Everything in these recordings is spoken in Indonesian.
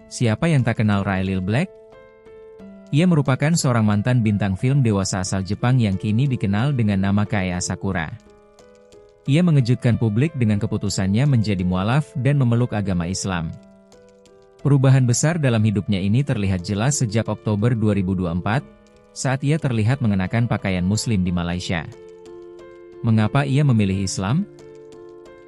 Siapa yang tak kenal Rae Lil Black? Ia merupakan seorang mantan bintang film dewasa asal Jepang yang kini dikenal dengan nama Kae Asakura. Ia mengejutkan publik dengan keputusannya menjadi mualaf dan memeluk agama Islam. Perubahan besar dalam hidupnya ini terlihat jelas sejak Oktober 2024, saat ia terlihat mengenakan pakaian Muslim di Malaysia. Mengapa ia memilih Islam?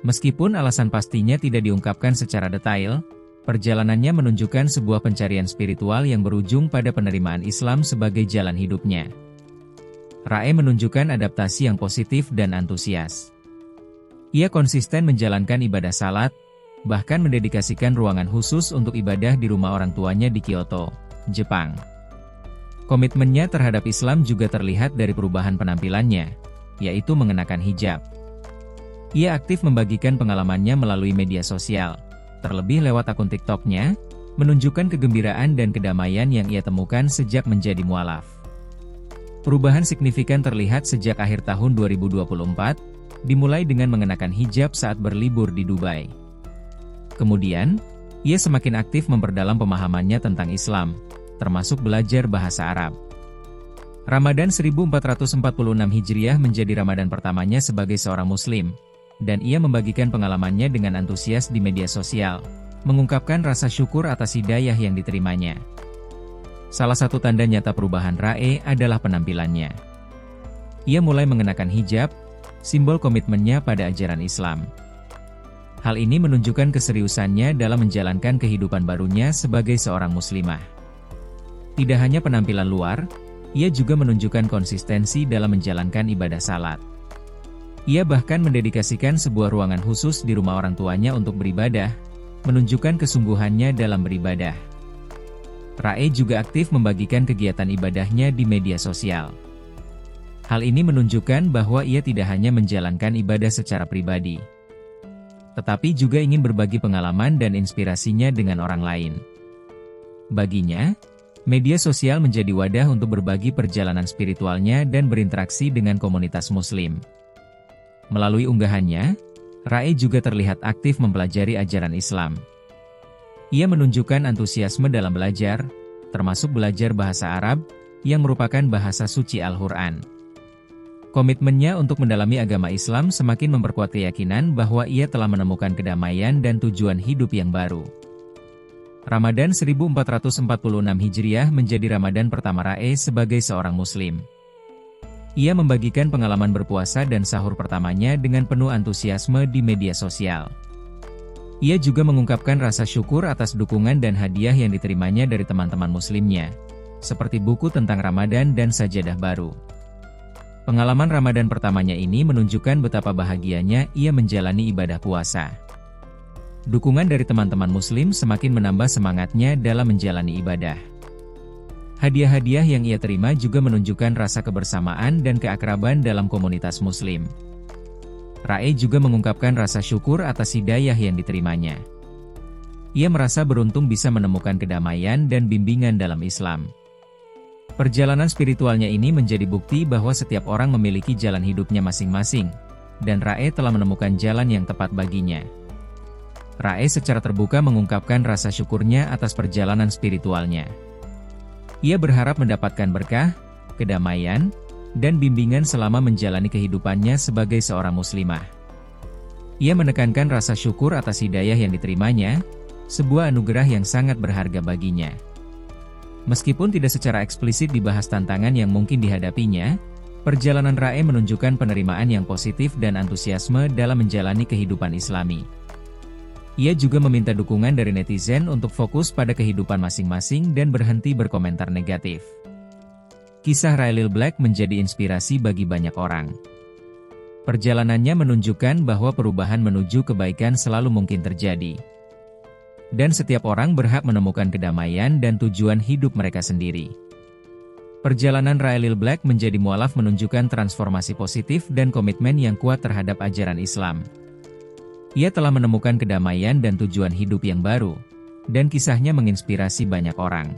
Meskipun alasan pastinya tidak diungkapkan secara detail, perjalanannya menunjukkan sebuah pencarian spiritual yang berujung pada penerimaan Islam sebagai jalan hidupnya. Rae menunjukkan adaptasi yang positif dan antusias. Ia konsisten menjalankan ibadah salat, bahkan mendedikasikan ruangan khusus untuk ibadah di rumah orang tuanya di Kyoto, Jepang. Komitmennya terhadap Islam juga terlihat dari perubahan penampilannya, yaitu mengenakan hijab. Ia aktif membagikan pengalamannya melalui media sosial, terlebih lewat akun TikTok-nya, menunjukkan kegembiraan dan kedamaian yang ia temukan sejak menjadi mualaf. Perubahan signifikan terlihat sejak akhir tahun 2024, dimulai dengan mengenakan hijab saat berlibur di Dubai. Kemudian, ia semakin aktif memperdalam pemahamannya tentang Islam, termasuk belajar bahasa Arab. Ramadan 1446 Hijriah menjadi Ramadan pertamanya sebagai seorang Muslim, dan ia membagikan pengalamannya dengan antusias di media sosial, mengungkapkan rasa syukur atas hidayah yang diterimanya. Salah satu tanda nyata perubahan Rae adalah penampilannya. Ia mulai mengenakan hijab, simbol komitmennya pada ajaran Islam. Hal ini menunjukkan keseriusannya dalam menjalankan kehidupan barunya sebagai seorang muslimah. Tidak hanya penampilan luar, ia juga menunjukkan konsistensi dalam menjalankan ibadah salat. Ia bahkan mendedikasikan sebuah ruangan khusus di rumah orang tuanya untuk beribadah, menunjukkan kesungguhannya dalam beribadah. Rae juga aktif membagikan kegiatan ibadahnya di media sosial. Hal ini menunjukkan bahwa ia tidak hanya menjalankan ibadah secara pribadi, tetapi juga ingin berbagi pengalaman dan inspirasinya dengan orang lain. Baginya, media sosial menjadi wadah untuk berbagi perjalanan spiritualnya dan berinteraksi dengan komunitas Muslim. Melalui unggahannya, Rae juga terlihat aktif mempelajari ajaran Islam. Ia menunjukkan antusiasme dalam belajar, termasuk belajar bahasa Arab, yang merupakan bahasa suci Al-Quran. Komitmennya untuk mendalami agama Islam semakin memperkuat keyakinan bahwa ia telah menemukan kedamaian dan tujuan hidup yang baru. Ramadan 1446 Hijriah menjadi Ramadan pertama Rae sebagai seorang Muslim. Ia membagikan pengalaman berpuasa dan sahur pertamanya dengan penuh antusiasme di media sosial. Ia juga mengungkapkan rasa syukur atas dukungan dan hadiah yang diterimanya dari teman-teman Muslimnya, seperti buku tentang Ramadan dan sajadah baru. Pengalaman Ramadan pertamanya ini menunjukkan betapa bahagianya ia menjalani ibadah puasa. Dukungan dari teman-teman Muslim semakin menambah semangatnya dalam menjalani ibadah. Hadiah-hadiah yang ia terima juga menunjukkan rasa kebersamaan dan keakraban dalam komunitas Muslim. Rae juga mengungkapkan rasa syukur atas hidayah yang diterimanya. Ia merasa beruntung bisa menemukan kedamaian dan bimbingan dalam Islam. Perjalanan spiritualnya ini menjadi bukti bahwa setiap orang memiliki jalan hidupnya masing-masing, dan Rae telah menemukan jalan yang tepat baginya. Rae secara terbuka mengungkapkan rasa syukurnya atas perjalanan spiritualnya. Ia berharap mendapatkan berkah, kedamaian, dan bimbingan selama menjalani kehidupannya sebagai seorang muslimah. Ia menekankan rasa syukur atas hidayah yang diterimanya, sebuah anugerah yang sangat berharga baginya. Meskipun tidak secara eksplisit dibahas tantangan yang mungkin dihadapinya, perjalanan Rae menunjukkan penerimaan yang positif dan antusiasme dalam menjalani kehidupan Islami. Ia juga meminta dukungan dari netizen untuk fokus pada kehidupan masing-masing dan berhenti berkomentar negatif. Kisah Rae Lil Black menjadi inspirasi bagi banyak orang. Perjalanannya menunjukkan bahwa perubahan menuju kebaikan selalu mungkin terjadi. Dan setiap orang berhak menemukan kedamaian dan tujuan hidup mereka sendiri. Perjalanan Rae Lil Black menjadi mualaf menunjukkan transformasi positif dan komitmen yang kuat terhadap ajaran Islam. Ia telah menemukan kedamaian dan tujuan hidup yang baru, dan kisahnya menginspirasi banyak orang.